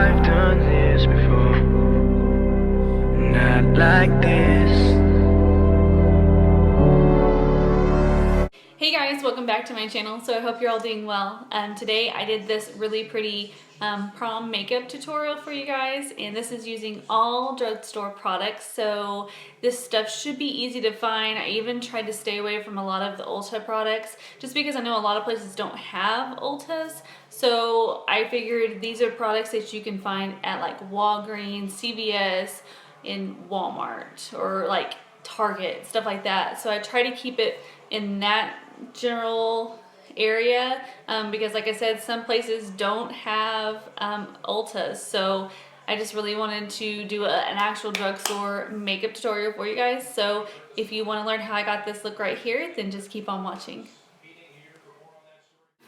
I've done this before, not like this. Hey guys, welcome back to my channel. So I hope you're all doing well. Today I did this really pretty prom makeup tutorial for you guys, and this is using all drugstore products. So this stuff should be easy to find. I even tried to stay away from a lot of the Ulta products just because I know a lot of places don't have Ultas. So I figured these are products that you can find at like Walgreens, CVS, in Walmart, or like Target, stuff like that. So I try to keep it in that general area because like I said, some places don't have Ultas. So I just really wanted to do an actual drugstore makeup tutorial for you guys. So if you want to learn how I got this look right here, then just keep on watching.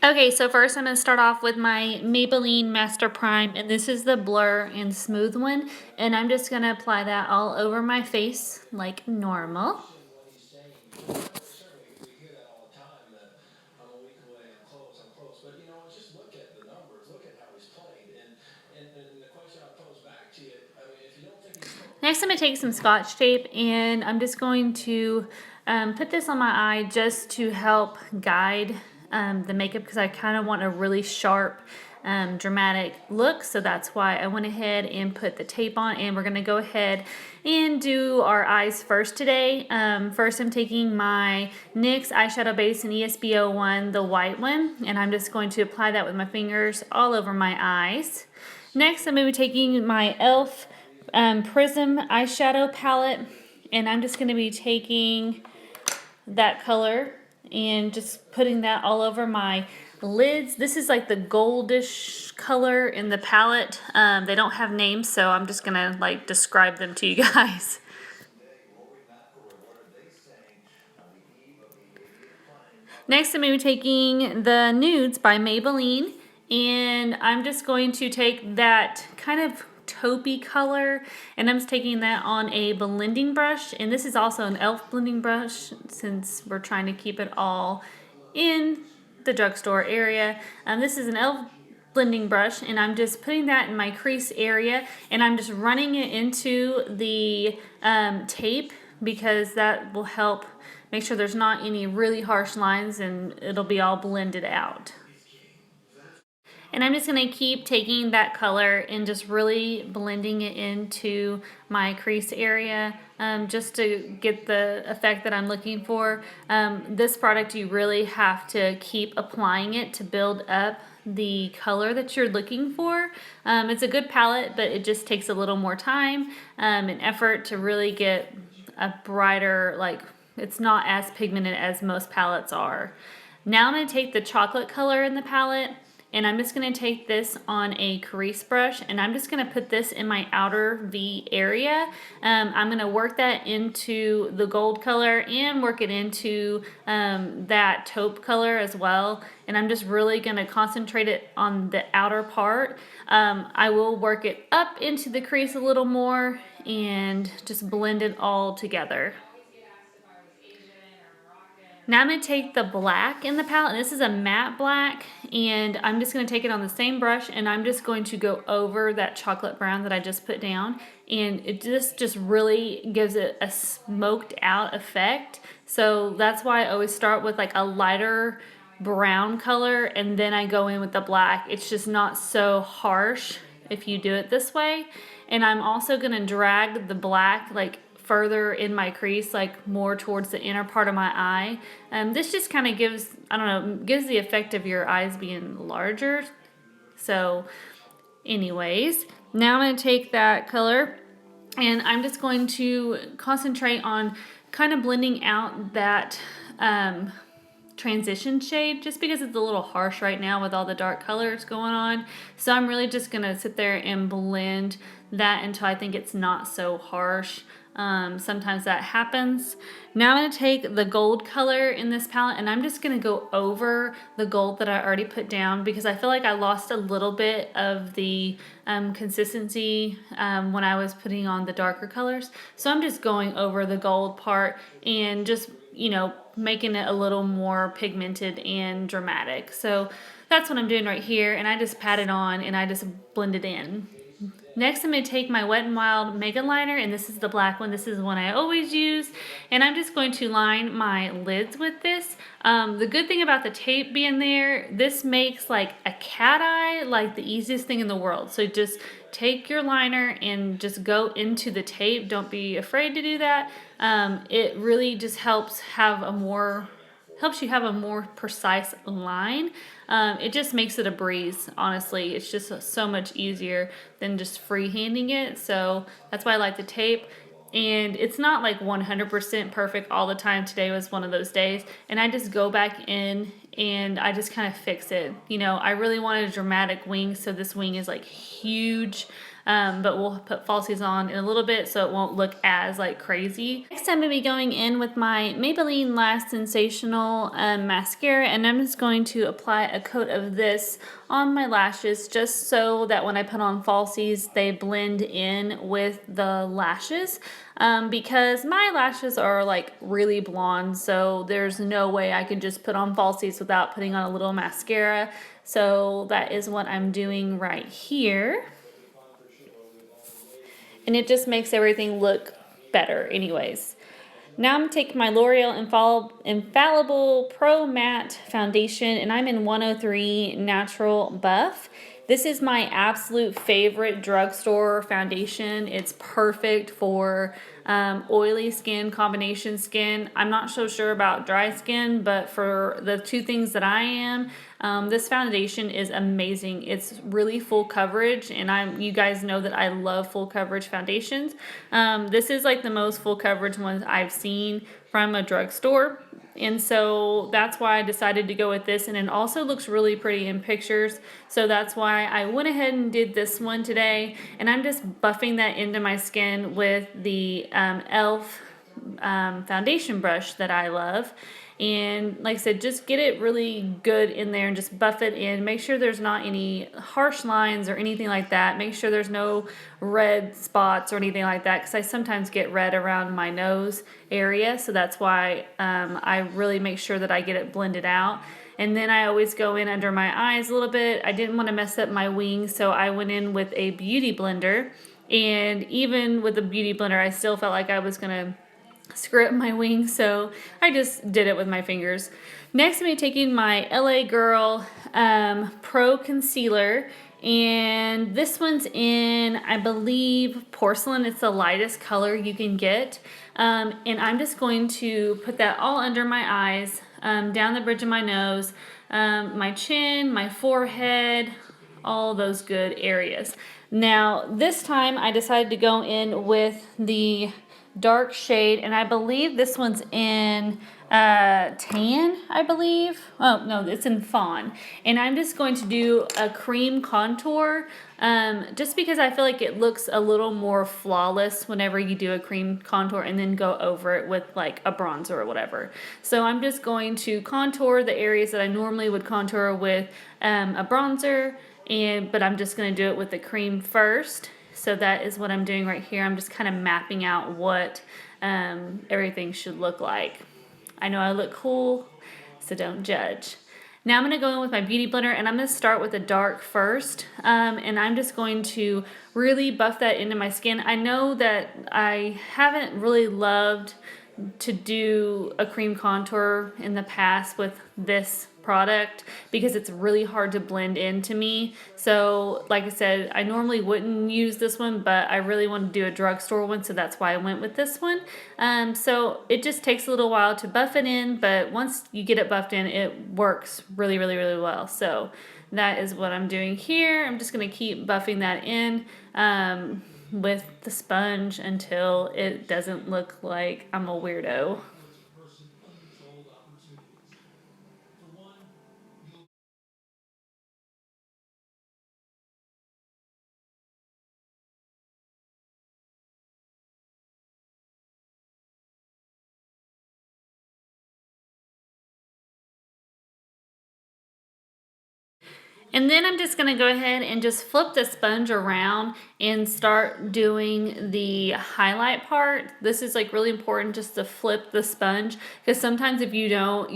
Okay, so first I'm going to start off with my Maybelline Master Prime, and this is the Blur and Smooth one, and I'm just going to apply that all over my face like normal. Next I'm going to take some Scotch tape, and I'm just going to put this on my eye just to help guide the makeup, because I kind of want a really sharp dramatic look. So that's why I went ahead and put the tape on, and we're going to go ahead and do our eyes first today. First I'm taking my NYX eyeshadow base in ESB01, the white one, and I'm just going to apply that with my fingers all over my eyes. Next I'm going to be taking my e.l.f. Prism eyeshadow palette, and I'm just going to be taking that color and just putting that all over my lids. This is like the goldish color in the palette. They don't have names, so I'm just gonna like describe them to you guys. Next I'm going to be taking the Nudes by Maybelline, and I'm just going to take that kind of taupey color, and I'm just taking that on a blending brush, and this is also an e.l.f. blending brush since we're trying to keep it all in the drugstore area. This is an e.l.f. blending brush, and I'm just putting that in my crease area, and I'm just running it into the tape, because that will help make sure there's not any really harsh lines, and it'll be all blended out. And I'm just going to keep taking that color and just really blending it into my crease area just to get the effect that I'm looking for. This product, you really have to keep applying it to build up the color that you're looking for. It's a good palette, but it just takes a little more time and effort to really get a brighter, like, it's not as pigmented as most palettes are. Now I'm going to take the chocolate color in the palette, and I'm just going to take this on a crease brush, and I'm just going to put this in my outer V area. I'm going to work that into the gold color and work it into that taupe color as well. And I'm just really going to concentrate it on the outer part. I will work it up into the crease a little more and just blend it all together. Now I'm going to take the black in the palette, and this is a matte black, and I'm just going to take it on the same brush, and I'm just going to go over that chocolate brown that I just put down, and it just really gives it a smoked out effect. So that's why I always start with like a lighter brown color, and then I go in with the black. It's just not so harsh if you do it this way. And I'm also going to drag the black like further in my crease, like more towards the inner part of my eye. This just kind of gives, I don't know, gives the effect of your eyes being larger. So anyways, now I'm going to take that color, and I'm just going to concentrate on kind of blending out that transition shade, just because it's a little harsh right now with all the dark colors going on. So I'm really just going to sit there and blend that until I think it's not so harsh. Sometimes that happens. Now I'm going to take the gold color in this palette, and I'm just going to go over the gold that I already put down, because I feel like I lost a little bit of the consistency when I was putting on the darker colors. So I'm just going over the gold part and just, you know, making it a little more pigmented and dramatic. So that's what I'm doing right here, and I just pat it on and I just blend it in. Next, I'm going to take my Wet n Wild Mega Liner, and this is the black one. This is the one I always use, and I'm just going to line my lids with this. The good thing about the tape being there, this makes like a cat eye like the easiest thing in the world. So just take your liner and just go into the tape. Don't be afraid to do that. It really just helps you have a more precise line. It just makes it a breeze, honestly. It's just so much easier than just freehanding it. So that's why I like the tape. And it's not like 100% perfect all the time. Today was one of those days. And I just go back in and I just kind of fix it. You know, I really wanted a dramatic wing, so this wing is like huge. But we'll put falsies on in a little bit so it won't look as like crazy. Next I'm going to be going in with my Maybelline Lash Sensational mascara, and I'm just going to apply a coat of this on my lashes just so that when I put on falsies they blend in with the lashes, because my lashes are like really blonde, so there's no way I can just put on falsies without putting on a little mascara. So that is what I'm doing right here. And it just makes everything look better anyways. Now I'm taking my L'Oreal Infallible Pro Matte Foundation, and I'm in 103 Natural Buff. This is my absolute favorite drugstore foundation. It's perfect for oily skin, combination skin. I'm not so sure about dry skin, but for the two things that I am, this foundation is amazing. It's really full coverage, and you guys know that I love full coverage foundations. This is like the most full coverage ones I've seen from a drugstore. And so that's why I decided to go with this, and it also looks really pretty in pictures. So that's why I went ahead and did this one today, and I'm just buffing that into my skin with the e.l.f. Foundation brush that I love. And like I said, just get it really good in there and just buff it in. Make sure there's not any harsh lines or anything like that. Make sure there's no red spots or anything like that, because I sometimes get red around my nose area. So that's why I really make sure that I get it blended out. And then I always go in under my eyes a little bit. I didn't want to mess up my wings, so I went in with a beauty blender. And even with the beauty blender, I still felt like I was going to screw up my wings, so I just did it with my fingers. Next, I'm going to be taking my LA Girl Pro Concealer, and this one's in, I believe, porcelain. It's the lightest color you can get, and I'm just going to put that all under my eyes, down the bridge of my nose, my chin, my forehead, all those good areas. Now, this time I decided to go in with the dark shade, and I believe this one's in tan, I believe. Oh no, it's in Fawn. And I'm just going to do a cream contour, just because I feel like it looks a little more flawless whenever you do a cream contour and then go over it with like a bronzer or whatever. So I'm just going to contour the areas that I normally would contour with a bronzer, but I'm just going to do it with the cream first. So that is what I'm doing right here. I'm just kind of mapping out what everything should look like. I know I look cool, so don't judge. Now I'm going to go in with my beauty blender, and I'm going to start with the dark first. And I'm just going to really buff that into my skin. I know that I haven't really loved to do a cream contour in the past with this product because it's really hard to blend into me. So like I said, I normally wouldn't use this one, but I really want to do a drugstore one, so that's why I went with this one. So it just takes a little while to buff it in, but once you get it buffed in, it works really, really, really well. So that is what I'm doing here. I'm just going to keep buffing that in with the sponge until it doesn't look like I'm a weirdo. And then I'm just going to go ahead and just flip the sponge around and start doing the highlight part. This is like really important, just to flip the sponge, because sometimes if you don't,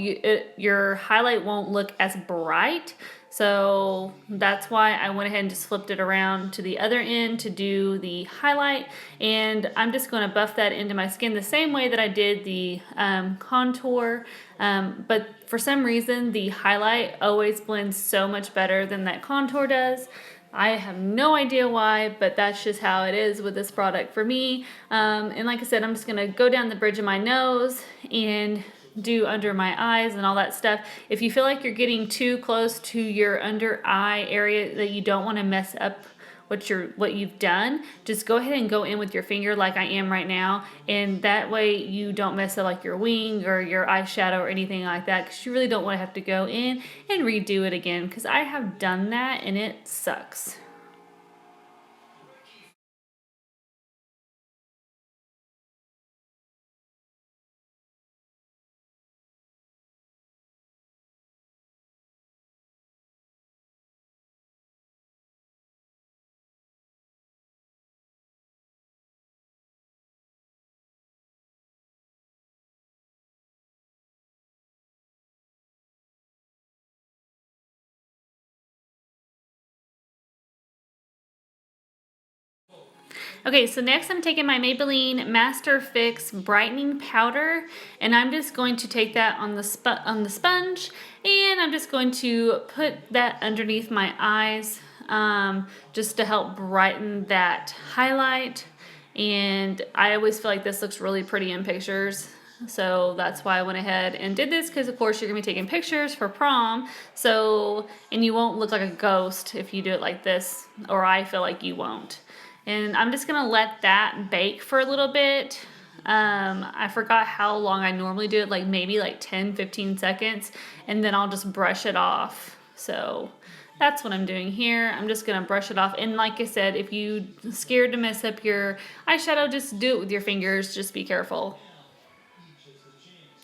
your highlight won't look as bright. So that's why I went ahead and just flipped it around to the other end to do the highlight. And I'm just going to buff that into my skin the same way that I did the contour. But for some reason, the highlight always blends so much better than that contour does. I have no idea why, but that's just how it is with this product for me. And like I said, I'm just going to go down the bridge of my nose and do under my eyes and all that stuff. If you feel like you're getting too close to your under eye area that you don't want to mess up what you've done, just go ahead and go in with your finger like I am right now, and that way you don't mess up like your wing or your eyeshadow or anything like that, because you really don't want to have to go in and redo it again, because I have done that and it sucks. Okay, so next I'm taking my Maybelline Master Fix Brightening Powder, and I'm just going to take that on the sponge, and I'm just going to put that underneath my eyes, just to help brighten that highlight. And I always feel like this looks really pretty in pictures. So that's why I went ahead and did this, because of course you're gonna be taking pictures for prom. So, and you won't look like a ghost if you do it like this, or I feel like you won't. And I'm just gonna let that bake for a little bit. I forgot how long I normally do it, like maybe like 10-15 seconds, and then I'll just brush it off. So that's what I'm doing here. I'm just gonna brush it off. And like I said, if you're scared to mess up your eyeshadow, just do it with your fingers. Just be careful.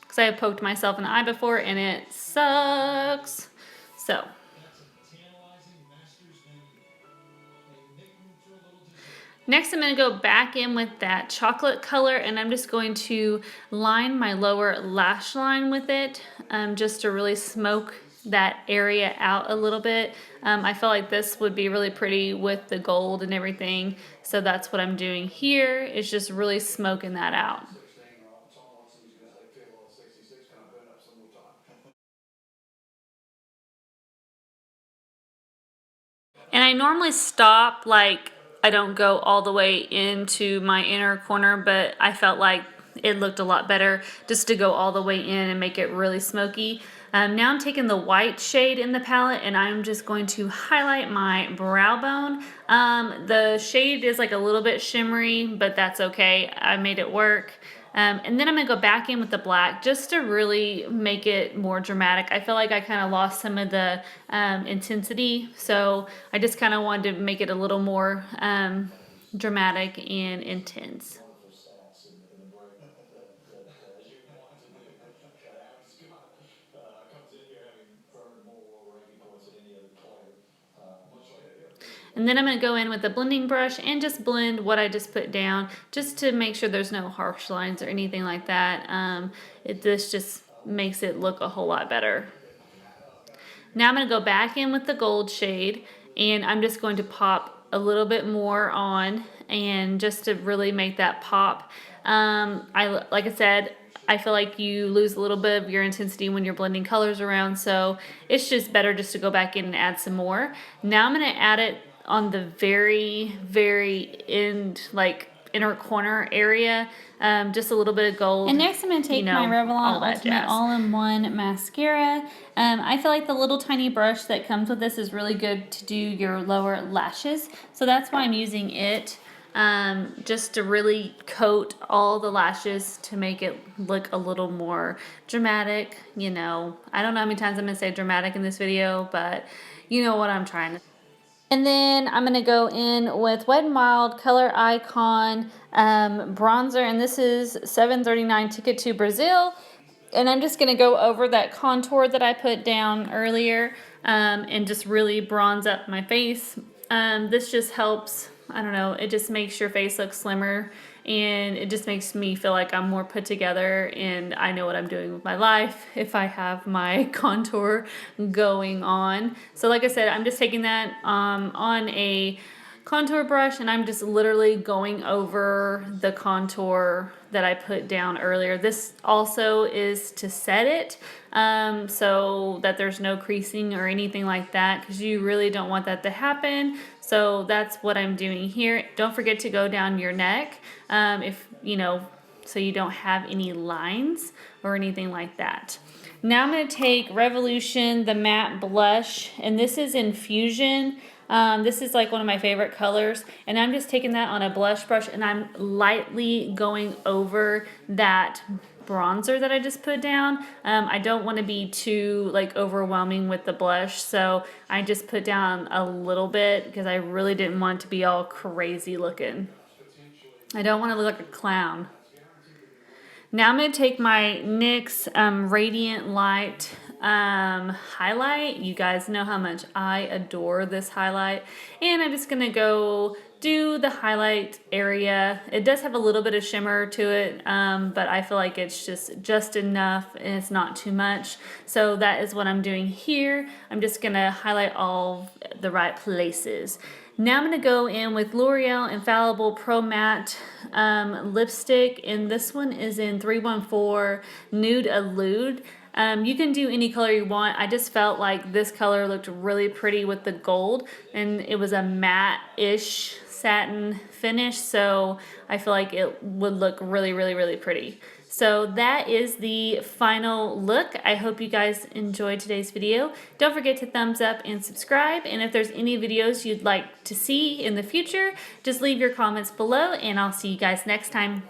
Because I have poked myself in the eye before and it sucks. So. Next, I'm going to go back in with that chocolate color, and I'm just going to line my lower lash line with it, just to really smoke that area out a little bit. I feel like this would be really pretty with the gold and everything, so that's what I'm doing here, is just really smoking that out. And I normally stop, like, I don't go all the way into my inner corner, but I felt like it looked a lot better just to go all the way in and make it really smoky. Now I'm taking the white shade in the palette, and I'm just going to highlight my brow bone. The shade is like a little bit shimmery, but that's okay. I made it work. And then I'm going to go back in with the black just to really make it more dramatic. I feel like I kind of lost some of the intensity, so I just kind of wanted to make it a little more dramatic and intense. And then I'm going to go in with a blending brush and just blend what I just put down, just to make sure there's no harsh lines or anything like that. This just makes it look a whole lot better. Now I'm going to go back in with the gold shade, and I'm just going to pop a little bit more on, and just to really make that pop. Like I said, I feel like you lose a little bit of your intensity when you're blending colors around, so it's just better just to go back in and add some more. Now I'm going to add it on the very, very end, like inner corner area, just a little bit of gold. And next I'm going to take my Revlon Ultimate All-in-One Mascara. I feel like the little tiny brush that comes with this is really good to do your lower lashes, so that's why I'm using it, just to really coat all the lashes to make it look a little more dramatic. You know, I don't know how many times I'm going to say dramatic in this video, but you know what I'm trying to. And then I'm going to go in with Wet n Wild Color Icon bronzer, and this is 739 Ticket to Brazil. And I'm just going to go over that contour that I put down earlier, and just really bronze up my face. This just helps, I don't know, it just makes your face look slimmer and it just makes me feel like I'm more put together and I know what I'm doing with my life if I have my contour going on. So like I said, I'm just taking that on a contour brush and I'm just literally going over the contour that I put down earlier. This also is to set it so that there's no creasing or anything like that, because you really don't want that to happen. So that's what I'm doing here. Don't forget to go down your neck if you know, so you don't have any lines or anything like that. Now I'm going to take Revolution, the matte blush, and this is in Fusion. This is like one of my favorite colors, and I'm just taking that on a blush brush and I'm lightly going over that bronzer that I just put down. I don't want to be too like overwhelming with the blush, so I just put down a little bit because I really didn't want it to be all crazy looking. I don't want to look like a clown. Now I'm going to take my NYX Radiant Light highlight. You guys know how much I adore this highlight. And I'm just going to go do the highlight area. It does have a little bit of shimmer to it, but I feel like it's just enough and it's not too much. So that is what I'm doing here. I'm just going to highlight all the right places. Now I'm going to go in with L'Oreal Infallible Pro Matte lipstick, and this one is in 314 Nude Allude. You can do any color you want. I just felt like this color looked really pretty with the gold, and it was a matte-ish satin finish, so I feel like it would look really, really, really pretty. So that is the final look. I hope you guys enjoyed today's video. Don't forget to thumbs up and subscribe. And if there's any videos you'd like to see in the future, just leave your comments below and I'll see you guys next time.